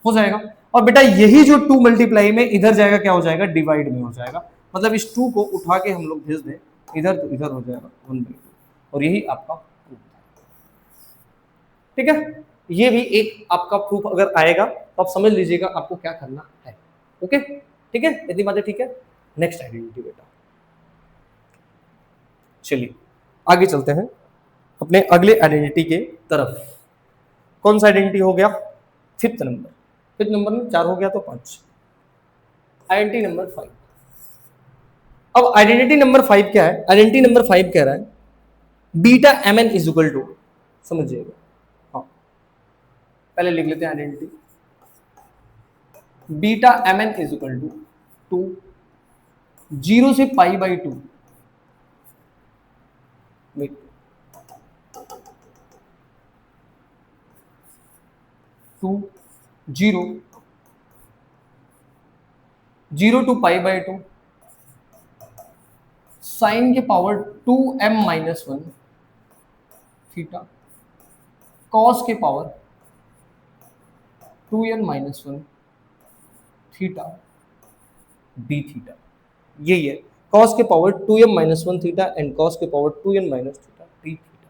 हो जाएगा। और बेटा यही जो 2 मल्टीप्लाई में इधर जाएगा क्या हो जाएगा, डिवाइड में हो जाएगा। मतलब इस 2 को उठा के हम लोग भेज दें इधर तो इधर हो जाएगा 1/2, और यही आपका प्रूफ है। ठीक है, ये भी एक आपका प्रूफ अगर आएगा तो आप समझ लीजिएगा आपको क्या करना है। ओके, ठीक है, इतनी बातें ठीक है। नेक्स्ट आइडेंटिटी बेटा, चलिए आगे चलते हैं अपने अगले आइडेंटिटी के तरफ। कौन सा आइडेंटिटी हो गया, 5th नंबर, 5th नंबर में 4 हो गया तो 5, आइडेंटिटी नंबर 5। अब आइडेंटिटी नंबर 5 क्या है, आइडेंटिटी नंबर 5 कह रहा है beta M N is equal to, समझिएगा, हाँ पहले लिख लेते हैं identity, beta M N is equal to 0 से π/2 0 to π/2 साइन के power 2m minus 1 theta cos के power 2n minus 1 theta D theta. यही है कॉस के पावर 2m माइनस 1 थीटा एंड कॉस के power 2n minus theta D theta.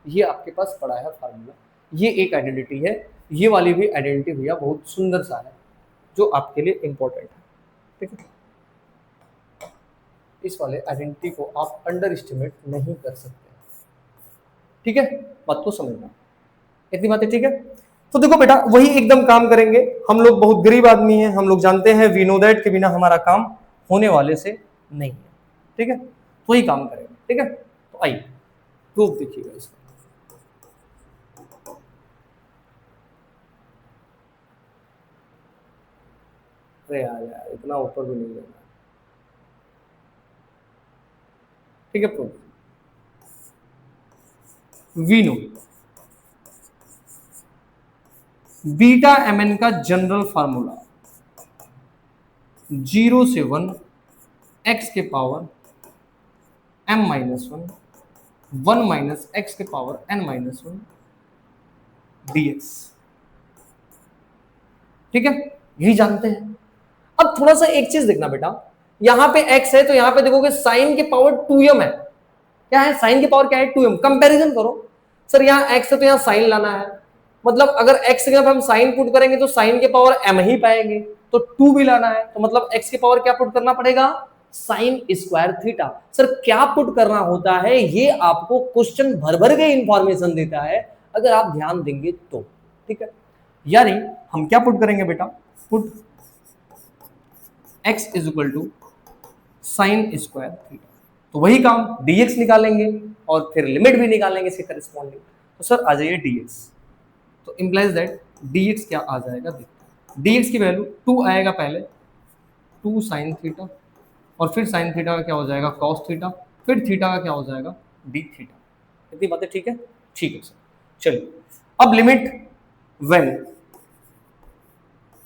ये आपके पास पड़ा है फार्मूला। ये एक आइडेंटिटी है, ये वाली भी आइडेंटिटी भैया बहुत सुंदर सा है जो आपके लिए इंपॉर्टेंट है। ठीक है, इस वाले आइडेंटिटी को आप अंडर एस्टिमेट नहीं कर सकते। ठीक है, बात को समझना, इतनी बातें ठीक है। तो देखो बेटा वही एकदम काम करेंगे, हम लोग बहुत गरीब आदमी हैं, हम लोग जानते हैं वी नो दैट के बिना हमारा काम होने वाले से नहीं है। ठीक है, तो वही काम करेंगे। ठीक है, तो आइए प्रूफ देखिएगा इसका। अरे यार इतना ऊपर भी नहीं लेना। ठीक है, proof we know beta M n का जनरल फार्मूला 0 से 1 एक्स के power m minus 1 1 minus x के पावर n माइनस 1 dx। ठीक है, यही जानते हैं। अब थोड़ा सा एक चीज देखना बेटा, यहां पे x है तो यहां पे देखोगे साइन के पावर 2m है। क्या है, साइन की पावर क्या है, 2m। कंपैरिजन करो, सर यहाँ x है तो यहाँ साइन लाना है, मतलब अगर x की जगह हम साइन पुट करेंगे तो साइन के पावर m ही पाएंगे, तो 2 भी लाना है, तो मतलब x की पावर क्या पुट करना पड़ेगा, साइन स्क्वायर थीटा। सर क्या पुट करना होता है, ये आपको क्वेश्चन भर भर के इंफॉर्मेशन देता है। अगर आप ध्यान देंगे तो। ठीक है, यानी हम क्या पुट करेंगे बेटा, put x is equal to sine square theta, तो वही काम dx निकालेंगे और फिर लिमिट भी निकालेंगे इसके करस्पॉन्डिंग। तो सर आ जाइए dx, तो इंप्लाइज दैट dx क्या आ जाएगा, देखते हैं dx की वैल्यू 2 आएगा पहले, 2 साइन थीटा, और फिर साइन थीटा का क्या हो जाएगा कॉस थीटा, फिर थीटा का क्या हो जाएगा डी थीटा। इतनी बातें ठीक है? ठीक है सर, चलिए अब limit when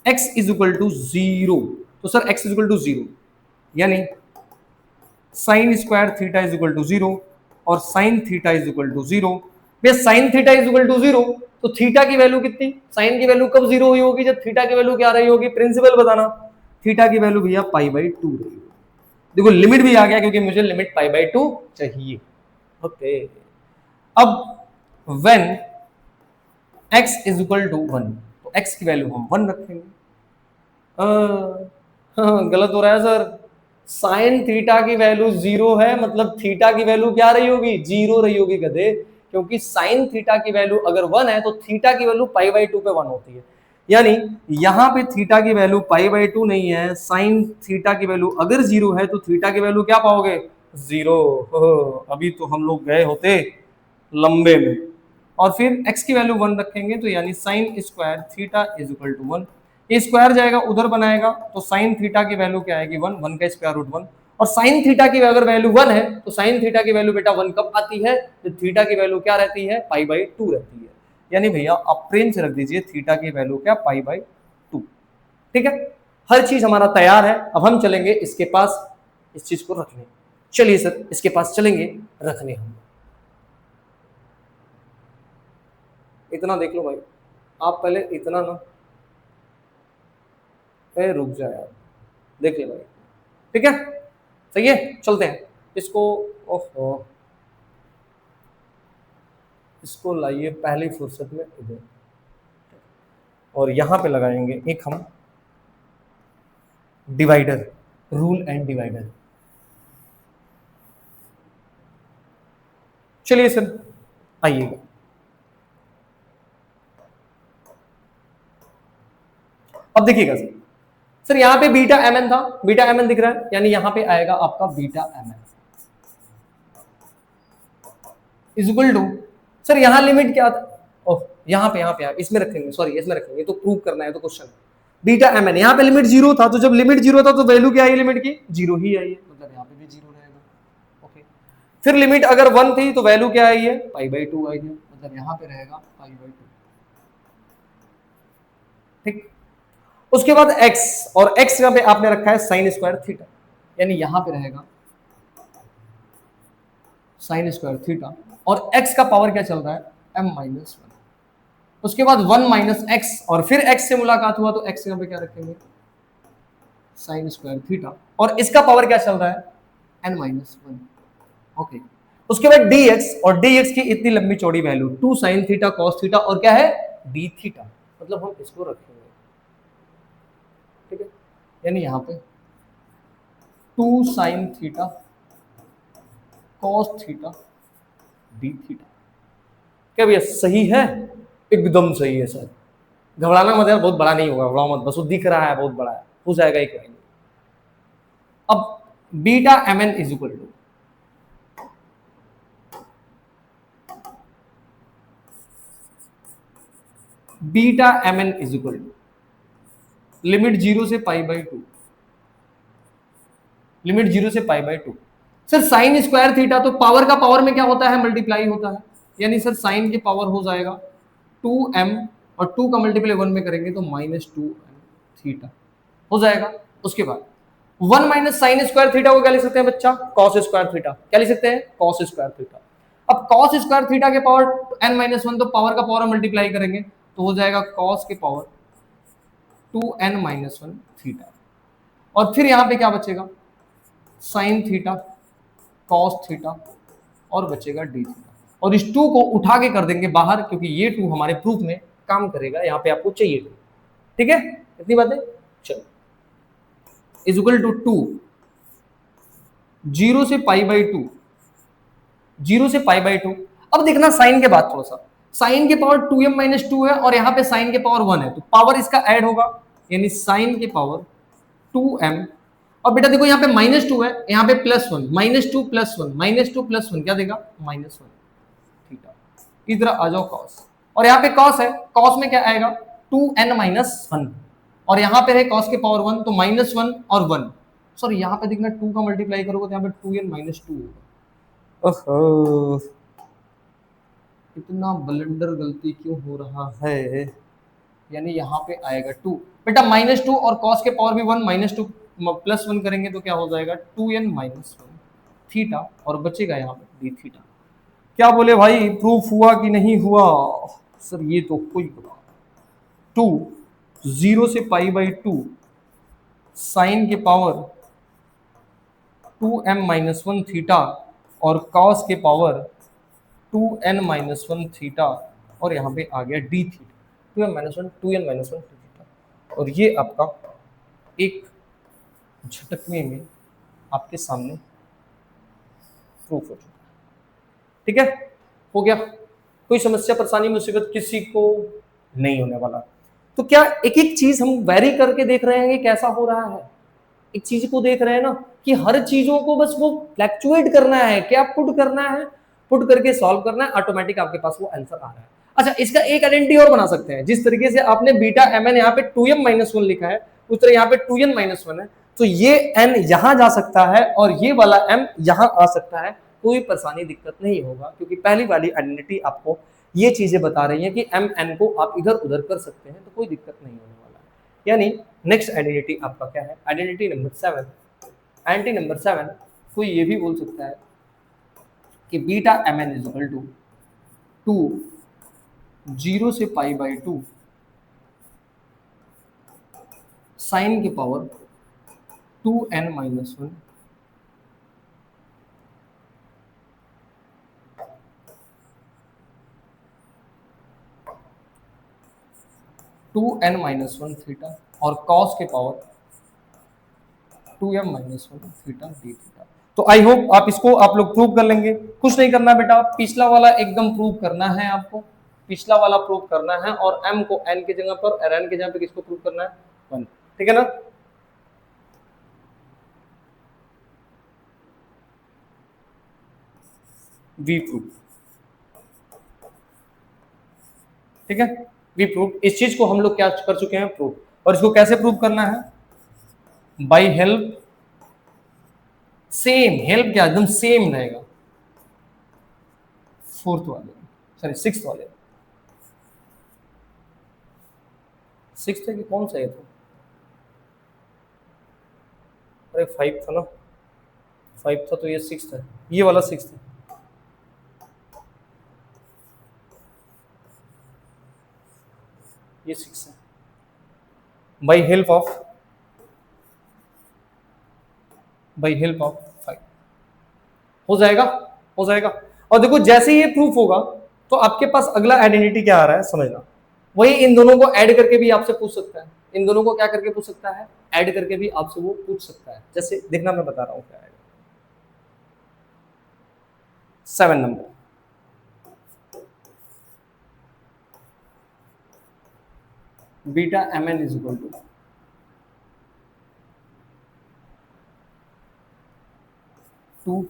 x is equal to 0, तो sir x is equal to 0 यानी sine square theta is equal to 0 और sine theta is equal to 0। भैया sine theta is equal to 0, तो थीटा की वैल्यू कितनी, साइन की वैल्यू कब 0 हुई होगी, जब थीटा की वैल्यू क्या रही होगी, प्रिंसिपल बताना, थीटा की वैल्यू भैया पाई बाई 2 रही होगी। देखो लिमिट भी आ गया क्योंकि मुझे लिमिट पाई बाई 2 चाहिए। ओके, अब when x is equal to 1, तो x की वैल्यू हम 1 रखेंगे। गलत हो रहा है सर, साइन थीटा की वैल्यू 0 है, मतलब थीटा की वैल्यू क्या रही होगी, 0 रही होगी गधे, क्योंकि साइन थीटा की वैल्यू अगर 1 है तो थीटा की वैल्यू पाई बाई 2 पे 1 होती है। यानी यहां पे थीटा की वैल्यू पाई बाई 2 नहीं है, साइन थीटा की वैल्यू अगर 0 है तो थीटा की वैल्यू क्या पाओगे, 0। अभी तो हम लोग गए होते लंबे में। और फिर x की वैल्यू 1 रखेंगे, तो यानी sine square theta is equal to 1, ये स्क्वायर जाएगा उधर बनाएगा, तो साइन थीटा की वैल्यू क्या आएगी 1, 1 का स्क्वायर रूट 1, और साइन थीटा की अगर वैल्यू 1 है तो साइन थीटा की वैल्यू बेटा 1 कब आती है, जब थीटा की वैल्यू क्या रहती है, पाई बाई 2 रहती है। यानी भैया आप प्रेम से रख दीजिए थीटा की वैल्यू क्या, पाई बाई 2। ठीक है, हर चीज हमारा तैयार है, अब हम चलेंगे इसके पास इस चीज को रखने। चलिए सर इसके पास चलेंगे रखने हम। इतना देख लो भाई, आप पहले इतना ना, रुक जाए यार, देख ले भाई, ठीक है सही है, चलते हैं इसको। ओहो, इसको लाइए पहली फुर्सत में इधर, और यहां पे लगाएंगे एक हम डिवाइडर, रूल एंड डिवाइडर। चलिए सर आइएगा, अब देखिएगा सर, सर यहाँ पे बीटा एम एन था, बीटा एम एन दिख रहा है, यानी यहाँ पे आएगा आपका beta M N is equal to, sir यहाँ लिमिट क्या था, ओह यहाँ पे इसमें रखेंगे, सॉरी इसमें रखेंगे, तो प्रूव करना है तो क्वेश्चन, बीटा एम एन, यहाँ पे लिमिट 0 था, तो जब लिमिट 0 था तो वैल्यू क्या आई लिमिट की, 0 ही आई है, मतलब यहाँ पे भी 0 रहेगा। ओके, फिर लिमिट अगर 1 थी तो वैल्यू क्या आई है, पाई बाई 2 आई है, मतलब यहाँ पे रहेगा पाई बाई 2। ठीक, उसके बाद x, और x यहाँ पे आपने रखा है साइन स्क्वायर थीटा, यानी यहां पे रहेगा साइन स्क्वायर थीटा, और x का पावर क्या चल रहा है m माइनस 1, उसके बाद 1 माइनस एक्स, और फिर x से मुलाकात हुआ तो x यहाँ पे क्या रखेंगे साइन स्क्वायर थीटा, और इसका पावर क्या चल रहा है n माइनस 1। ओके, उसके बाद dx, और dx की इतनी लंबी चौड़ी value 2 sine theta cos theta, और क्या है d थीटा, मतलब हम इसको रखेंगे, ठीक है, यानी यहां पे 2 sine theta cos theta D theta. क्या भैया सही है, एकदम सही है सर, घबराना मत यार, बहुत बड़ा नहीं होगा, घबराओ मत, बस वो दिख रहा है बहुत बड़ा है, हो जाएगा एक लाइन। अब beta M N is equal to, beta M N is equal to limit 0 से पाई बाई 2, लिमिट 0 से pi by 2। Sir sine square theta, तो पावर का पावर में क्या होता है, मल्टीप्लाई होता है, यानी सर साइन के पावर हो जाएगा 2m, और 2 का मल्टीप्लाई 1 में करेंगे तो माइनस 2m थीटा हो जाएगा। उसके बाद 1 माइनस साइन स्क्वायर थीटा को क्या लिख सकते हैं बच्चा, कॉस स्क्वायर थीटा, क्या लिख सकते हैं कॉस स्क्वायर थीटा। अब कॉस स्क्वायर थीटा के पावर n माइनस 1, तो पावर का पावर मल्टीप्लाई करेंगे तो हो जाएगा कॉस के पावर 2n माइनस 1 थीटा, और फिर यहां पे क्या बचेगा साइन थीटा कॉस थीटा, और बचेगा डी थीटा, और इस 2 को उठा के कर देंगे बाहर, क्योंकि ये 2 हमारे प्रूफ में काम करेगा, यहां पे आपको चाहिए 2, ठीक है, इतनी बातें। चलो इज इक्वल टू 2, 0 से पाई बाई 2, 0 से पाई बाई 2। अब देखना साइन के बाद थोड़ा सा, साइन के पावर 2m माइनस 2 है और यहाँ पे साइन के पावर 1 है, तो पावर इसका ऐड होगा, यानी साइन के पावर 2m। और बेटा देखो यहाँ पे -2 है, यहाँ पे +1, -2 + 1, -2 + 1 क्या देगा, -1 थीटा। इधर आ जाओ कॉस, और यहाँ पे कॉस है, कॉस में क्या आएगा 2n-1, और यहाँ पे है कॉस के पावर 1, तो -1 और 1, सॉरी यहाँ पे देखना 2 का मल्टीप्लाई करोगे तो यहाँ पे 2n-2 होगा। ओहो, इतना ब्लंडर गलती क्यों हो रहा है, यानी यहाँ पे आएगा 2, बेटा -2 और कॉस के पावर भी 1, -2 +1 करेंगे तो क्या हो जाएगा 2n-1 थीटा, और बचेगा यहाँ पे d थीटा। क्या बोले भाई, प्रूफ हुआ कि नहीं हुआ, सर ये तो कोई बता, 2 0 से π/2 साइन के पावर 2m-1 थीटा और कॉस के पावर 2n-1 थीटा, और यहाँ पे आ गया d थीटा, 2n-1 थीटा, और ये आपका एक झटकने में आपके सामने प्रूफ हो चुका है। ठीक है, हो गया, कोई समस्या परेशानी मुसीबत किसी को नहीं होने वाला। तो क्या एक एक चीज हम वेरी करके देख रहे हैं कि कैसा हो रहा है, एक चीज को देख रहे हैं ना कि हर चीजों को बस वो फ्लैक्चुएट करना है, क्या पुट करना है, पुट करके सॉल्व करना है, ऑटोमेटिक आपके पास वो आंसर आ रहा है। अच्छा, इसका एक आइडेंटिटी और बना सकते हैं, जिस तरीके से आपने बीटा mn यहाँ पे 2m-1 लिखा है, उस तरह यहाँ पे 2n-1 है, तो ये n यहां जा सकता है और ये वाला m यहां आ सकता है, कोई परेशानी दिक्कत नहीं होगा, क्योंकि पहली वाली आइडेंटिटी आपको ये चीजें बता रही है कि m n को आप इधर उधर कर सकते हैं, तो कोई दिक्कत नहीं होने वाला है। यानी नेक्स्ट आइडेंटिटी आपका क्या है, आइडेंटिटी नंबर 7। आइडेंटिटी नंबर 7 कोई ये भी बोल सकता है कि beta mn is equal to 0 से π/2 साइन के पावर 2n-1 2n-1 थीटा और कॉस के power 2m-1 theta d theta. तो आई होप आप इसको आप लोग प्रूव कर लेंगे, कुछ नहीं करना बेटा, पिछला वाला एकदम प्रूव करना है आपको, पिछला वाला प्रूव करना है, और m को n की जगह पर और n की जगह पे किसको प्रूव करना है 1, ठीक है ना। वी प्रूव, ठीक है, वी प्रूव, इस चीज को हम लोग क्या कर चुके हैं प्रूव, और इसको कैसे प्रूव करना है, बाय हेल्प, सेम हेल्प क्या एकदम सेम रहेगा, फोर्थ वाले, सॉरी सिक्स्थ वाले, सिक्स्थ है कि कौन सा है तो, अरे 5 था ना, 5 था तो ये 6 है, ये वाला 6 है, ये 6 है, बाय हेल्प ऑफ 5 हो जाएगा, हो जाएगा। और देखो जैसे ये प्रूफ होगा तो आपके पास अगला आइडेंटिटी क्या आ रहा है समझना, वही इन दोनों को ऐड करके भी आपसे पूछ सकता है, इन दोनों को क्या करके पूछ सकता है, ऐड करके भी आपसे वो पूछ सकता है। जैसे देखना मैं बता रहा हूं क्या है, 7 number, beta mn is equal to 2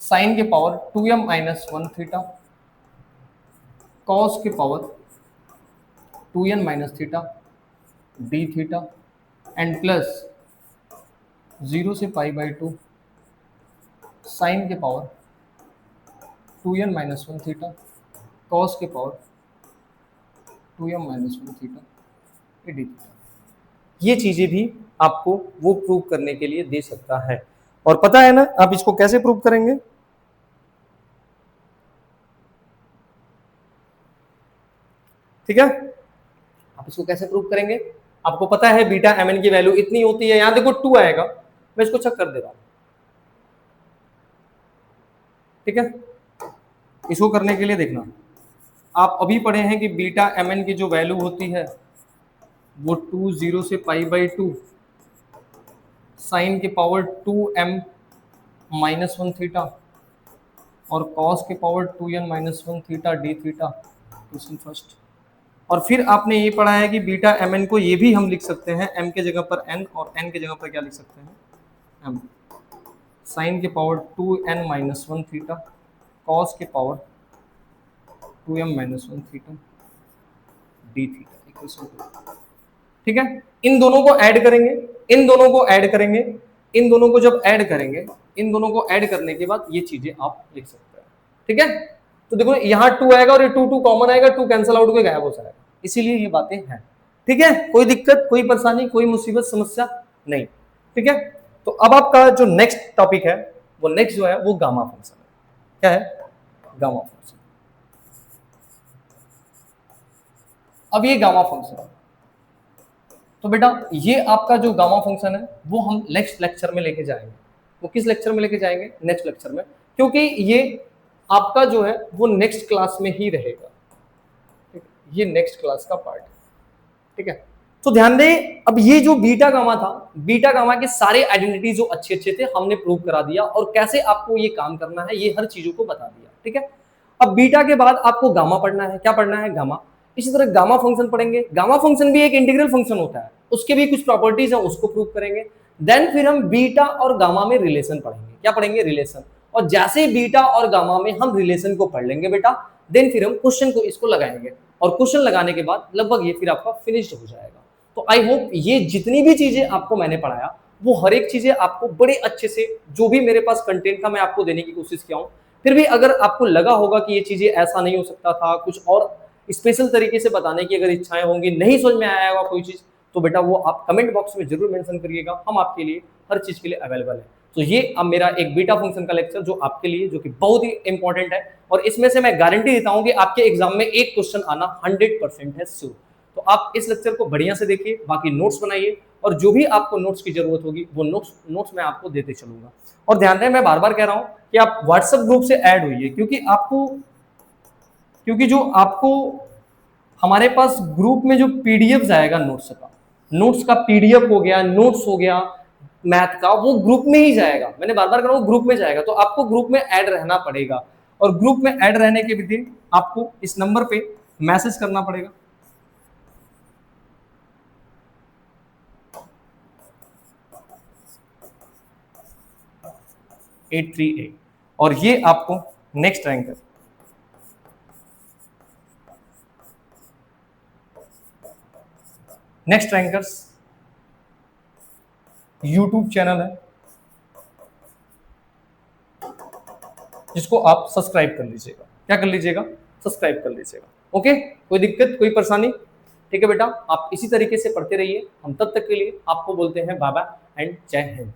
sine के पावर 2m-1 थीटा कॉस के power 2n- theta d theta and plus 0 से π/2 साइन के पावर 2n-1 थीटा कॉस के power 2m-1 theta d theta. ये चीजें भी आपको वो प्रूव करने के लिए दे सकता है, और पता है ना आप इसको कैसे प्रूव करेंगे, ठीक है, आप इसको कैसे प्रूव करेंगे, आपको पता है बीटा mn की वैल्यू इतनी होती है, यहां देखो 2 आएगा, मैं इसको चेक कर दे रहा हूं, ठीक है। इसको करने के लिए देखना, आप अभी पढ़े हैं कि बीटा एम एन की जो वैल्यू होती है वो 2 0 से π/2 साइन के पावर 2m -1 थीटा और कॉस के power 2n -1 theta D theta, question first. और फिर आपने ये पढ़ा है कि बीटा एम एन को ये भी हम लिख सकते हैं m के जगह पर n और n के जगह पर क्या लिख सकते हैं m, साइन के पावर 2n -1 थीटा कॉस के power 2m -1 theta D theta equal to, ठीक है। इन दोनों को ऐड करेंगे, इन दोनों को ऐड करेंगे, इन दोनों को जब ऐड करेंगे, इन दोनों को ऐड करने के बाद ये चीजें आप लिख सकते हैं, ठीक है। तो देखो यहाँ 2 आएगा और ये 2 कॉमन आएगा, 2 कैंसिल आउट हो गायब हो जाएगा, इसीलिए ये बातें हैं, ठीक है। कोई दिक्कत, कोई परेशानी, कोई मुसीबत, समस्या नहीं, ठीक है। तो अब आपका जो नेक्स्ट टॉपिक है वो नेक्स्ट जो है वो गामा फंक्शन है। क्या है? Gamma function. अब ये गामा फंक्शन है, तो बेटा ये आपका जो गामा फंक्शन है वो हम नेक्स्ट लेक्चर में लेके जाएंगे। वो किस लेक्चर में लेके जाएंगे? नेक्स्ट लेक्चर में, क्योंकि ये आपका जो है वो नेक्स्ट क्लास में ही रहेगा, ठीक है। ये नेक्स्ट क्लास का पार्ट है, ठीक है। तो ध्यान दें, अब ये जो बीटा गामा था, बीटा गामा के सारे आइडेंटिटी जो अच्छे अच्छे थे हमने प्रूव करा दिया, और कैसे आपको ये काम करना है ये हर चीजों को बता दिया, ठीक है। अब बीटा के बाद आपको गामा पढ़ना है। क्या पढ़ना है? गामा। इसी तरह गामा फंक्शन पढ़ेंगे। गामा फंक्शन भी एक इंटीग्रल फंक्शन होता है, उसके भी कुछ प्रॉपर्टीज है, उसको प्रूव करेंगे। देन फिर हम बीटा और गामा में रिलेशन पढ़ेंगे। क्या पढ़ेंगे? रिलेशन। और जैसे बीटा और गामा में हम रिलेशन को पढ़ लेंगे बेटा, देन फिर हम क्वेश्चन को इसको लगाएंगे, और क्वेश्चन लगाने के बाद लगभग ये फिर आपका फिनिश्ड हो जाएगा। तो आई होप ये जितनी भी चीजें आपको मैंने पढ़ाया वो हर एक चीजें आपको बड़े अच्छे से, जो भी मेरे पास कंटेंट था मैं आपको देने की कोशिश किया हूँ। फिर भी अगर आपको लगा होगा कि ये चीजें ऐसा नहीं हो सकता था, कुछ और स्पेशल तरीके से बताने की अगर इच्छाएं होंगी, नहीं समझ में आया होगा कोई चीज, तो बेटा वो आप कमेंट बॉक्स में जरूर मेंशन करिएगा, हम आपके लिए हर चीज के लिए अवेलेबल है। तो ये अब मेरा एक बीटा फंक्शन का लेक्चर जो आपके लिए, जो कि बहुत ही इंपॉर्टेंट है, और इसमें से मैं गारंटी देता हूं कि आपके एग्जाम में एक क्वेश्चन आना 100% है श्योर। तो आप इस लेक्चर को बढ़िया से देखिए, बाकी नोट्स बनाइए, और जो भी आपको नोट्स की जरूरत होगी वो नोट्स मैं आपको देते चलूंगा। और ध्यान दें, मैं बार बार कह रहा हूं कि आप व्हाट्सएप ग्रुप से ऐड होइए, क्योंकि जो आपको हमारे पास ग्रुप में जो पीडीएफ जाएगा नोट्स का पीडीएफ हो गया, नोट्स हो गया मैथ का, वो ग्रुप में ही जाएगा। मैंने बार बार कह रहा हूं ग्रुप में जाएगा, तो आपको ग्रुप में ऐड रहना पड़ेगा। और ग्रुप में ऐड रहने के दिन आपको इस नंबर पे मैसेज करना पड़ेगा, 838, और ये आपको नेक्स्ट रैंकर यूट्यूब चैनल है, जिसको आप सब्सक्राइब कर लीजिएगा। क्या कर लीजिएगा? सब्सक्राइब कर लीजिएगा। ओके, कोई दिक्कत, कोई परेशानी? ठीक है बेटा, आप इसी तरीके से पढ़ते रहिए। हम तब तक के लिए आपको बोलते हैं बाय बाय एंड जय हिंद।